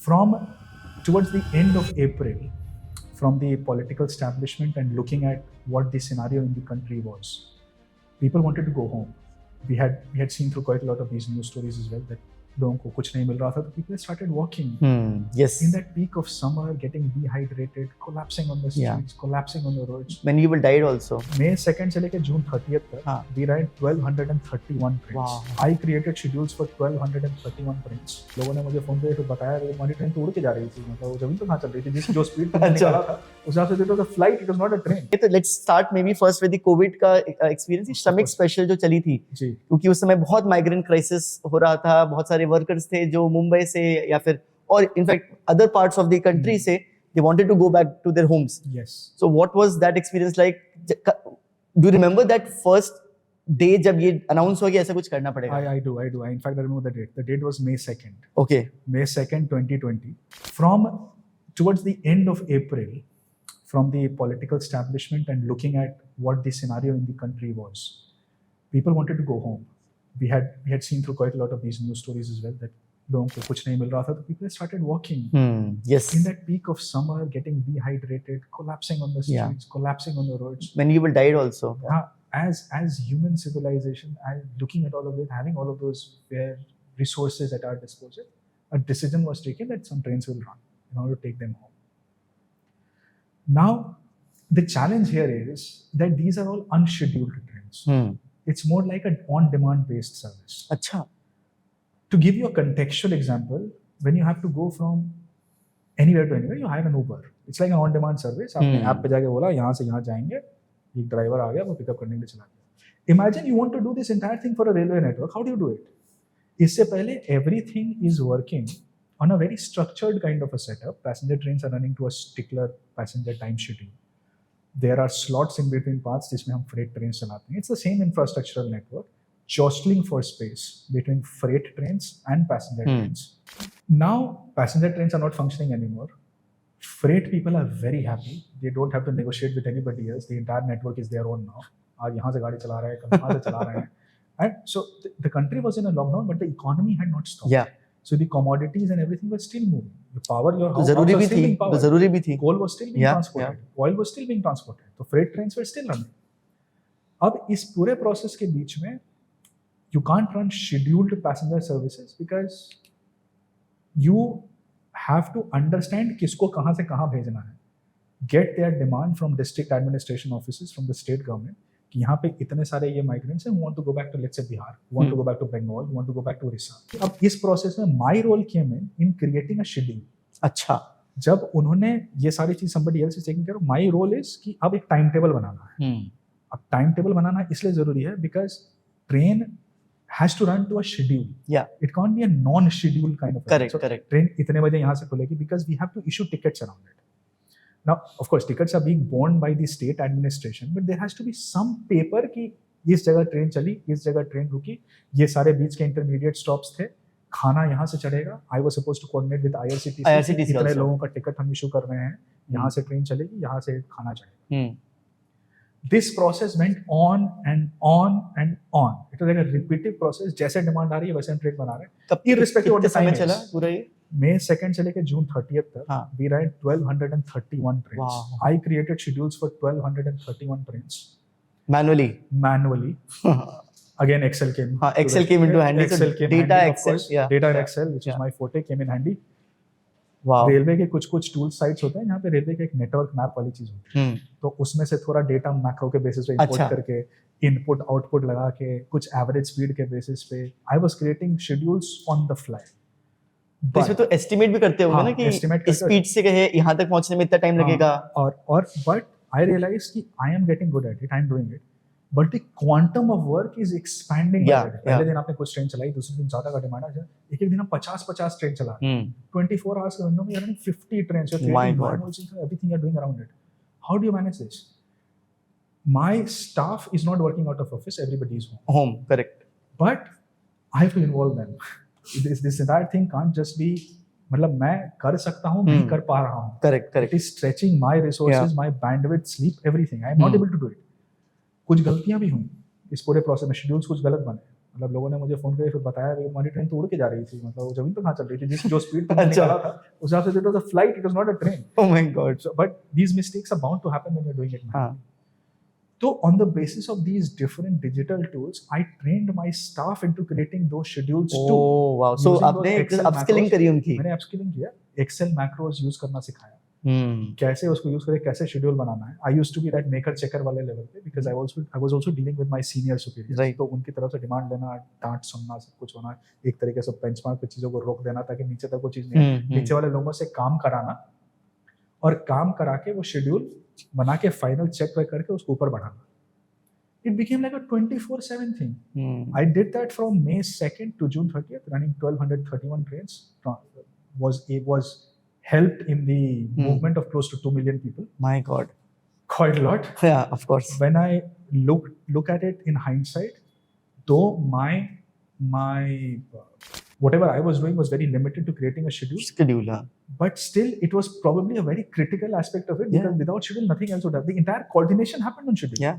From towards the end of April, from the political establishment and looking at what the scenario in the country was, people wanted to go home. We had seen through quite a lot of these news stories as well that लोगों को कुछ नहीं मिल रहा था, तो people started walking. Yes. In that peak of summer, getting dehydrated, collapsing on the streets, collapsing on the roads. Many people died also. May 2nd से लेके June 30th तक, we ran 1231 trains. Wow. I created schedules for 1231 trains. लोगों ने मुझे phone पे फिर बताया कि हमारी ट्रेन तो उड़ के जा रही थी, मतलब वो जमीन तो कहाँ चल रही थी, जिस जो स्पीड पे निकला था उस हिसाब से it was a flight, it was not a train. तो let's start maybe first with the COVID का experience. श्रमिक स्पेशल जो चली थी, क्योंकि उस समय बहुत माइग्रेंट क्राइसिस हो रहा था, बहुत सारे वर्कर्स थे जो मुंबई से या फिर और in fact other parts of the country से they wanted to go back to their homes. Yes. So what was that experience like? Do you remember that first day जब ये announce हुआ कि ऐसा कुछ करना पड़ेगा? I do. In fact, I remember the date. The date was May 2nd. Okay. May 2nd, 2020. From towards the end of April, from the political establishment and looking at what the scenario in the country was, people wanted to go home. We had seen through quite a lot of these news stories as well that लोगों को कुछ नहीं मिल रहा था, तो people started walking. Yes. In that peak of summer, getting dehydrated, collapsing on the streets, collapsing on the roads. Many people died also. As human civilization, looking at all of it, having all of those resources at our disposal, a decision was taken that some trains will run in order to take them home. Now, the challenge here is that these are all unscheduled trains. It's more like an on-demand based service. अच्छा. To give you a contextual example, when you have to go from anywhere to anywhere, you hire an Uber. It's like an on-demand service. आपने app पे जाके बोला यहाँ से यहाँ जाएंगे, एक ड्राइवर आ गया, वो पिकअप करने के लिए चला गया. Imagine you want to do this entire thing for a railway network. How do you do it? इससे पहले everything is working on a very structured kind of a setup. Passenger trains are running to a stickler passenger time schedule. There are slots in between paths जिसमें हम freight trains चलाते हैं. It's the same infrastructural network, jostling for space between freight trains and passenger trains. Now, passenger trains are not functioning anymore. Freight people are very happy. They don't have to negotiate with anybody else. The entire network is their own now. आज यहाँ से गाड़ी चला रहा है, कल वहाँ से चला रहे हैं. And so the country was in a lockdown, but the economy had not stopped. Yeah. So the commodities and everything were still moving. The power, your house जरूरी was भी still थी. being powered. जरूरी भी थी. Coal was still being transported. Oil was still being transported. So freight trains were still running. अब इस पूरे process के बीच में you can't run scheduled passenger services because you have to understand किसको कहाँ से कहाँ भेजना है. Get their demand from district administration offices from the state government कि यहाँ पे इतने सारे ये migrants हैं who want to go back to let's say Bihar, who want to go back to Bengal, who want to go back to Orissa. अब इस process में my role came in creating a schedule. अच्छा. जब उन्होंने ये सारी चीज somebody else is taking care of, my role is कि अब एक टाइम टेबल बनाना है. अब टाइम टेबल बनाना इसलिए जरूरी है because train has to run to a schedule. Yeah. It can't be a non-schedule kind of. Correct. Correct. Train इतने बजे यहाँ से खुलेगी because we have to issue tickets around it. Now, of course, tickets are being borne by the state administration, but there has to be some paper कि इस जगह train चली, इस जगह ट्रेन रुकी, ये सारे बीच के intermediate stops थे, खाना यहाँ से चढ़ेगा. I was supposed to coordinate with IRCTC. इतने लोगों का टिकट हम इशू कर रहे हैं, यहाँ से ट्रेन चलेगी, यहाँ से खाना चढ़ेगा. This process went on and on and on. It was like a repetitive process. जैसे डिमांड आ रही है वैसे हम ट्रेन बना रहे हैं. Irrespective of the time चला पूरा ये. May 2nd से लेके June 30th तक, we ran 1231 trains. Wow. I created schedules for 1231 trains. Manually. Again, Excel came. Excel came into handy. Excel so came data handy, Excel. Yeah. Data in Excel, which is my forte, came in handy. Wow. Railway के कुछ tool sites होते हैं जहाँ पे railway का एक network map वाली चीज होती है. तो उसमें से थोड़ा डेटा मैक्रो के बेसिस पे इंपोर्ट करके इनपुट आउटपुट लगा के कुछ एवरेज स्पीड के बेसिस पे I was creating schedules on the fly. इसमें तो एस्टिमेट भी करते होंगे ना कि इस स्पीड से कहे यहाँ तक पहुँचने में इतना टाइम लगेगा. और बट आई रियलाइज कि I am getting good at it, I am doing it, but the quantum of work is expanding. पहले दिन आपने कुछ ट्रेन चलाई, दूसरे दिन ज्यादा का डिमांड है, एक दिन हम 50 ट्रेन चला. 24 आवर्स के विंडो में running 50 trains. Everything you are doing around it. How do you manage this? My staff is not working out of office, everybody is home. Correct. But I have to involve them. This entire thing can't just be मतलब मैं कर सकता हूँ, नहीं कर पा रहा हूँ. Correct. It is stretching my resources, my bandwidth, sleep, everything. I am not able to do it. कुछ गलतियाँ भी हुई इस पूरे प्रोसेस में. शेड्यूल्स कुछ गलत बने. मतलब लोगों ने मुझे फोन करके फिर बताया कि हमारी ट्रेन तो उड़ के जा रही थी, मतलब वो जमीन पे कहाँ चल रही थी, जिस जो स्पीड पे निकला था उस हिसाब से it was a flight, it was not a train. Oh my God. So, but these mistakes are bound to happen when you're doing it manually. हाँ. So on the basis of these different digital tools, I trained my staff into creating those schedules too. Oh wow. So Using आपने those Excel upskilling macros. करी उनकी. मैंने upskilling किया, Excel macros use करना सिखाया. Hmm. कैसे उसको use करें, कैसे शेड्यूल बनाना है. I used to be that maker checker वाले लेवल पे because I was also dealing with my senior superiors. Right. तो उनकी तरफ से डिमांड लेना, डांट सुनना, सब कुछ होना, एक तरीके से बेंचमार्क पे चीजों को रोक देना ताकि नीचे तक वो चीज नहीं, नीचे वाले लोगों से काम कराना और काम करा के वो शेड्यूल बना के फाइनल चेक करके उसको ऊपर बढ़ाना. It became like a 24/7 thing. I did that from May 2nd to June 30th, running 1231 trains. Was helped in the movement of close to 2 million people. My God. Quite a lot. Yeah, of course. When I look at it in hindsight, though my whatever I was doing was very limited to creating a schedule. But still, it was probably a very critical aspect of it because without schedule, nothing else would happen. The entire coordination happened on schedule. Yeah.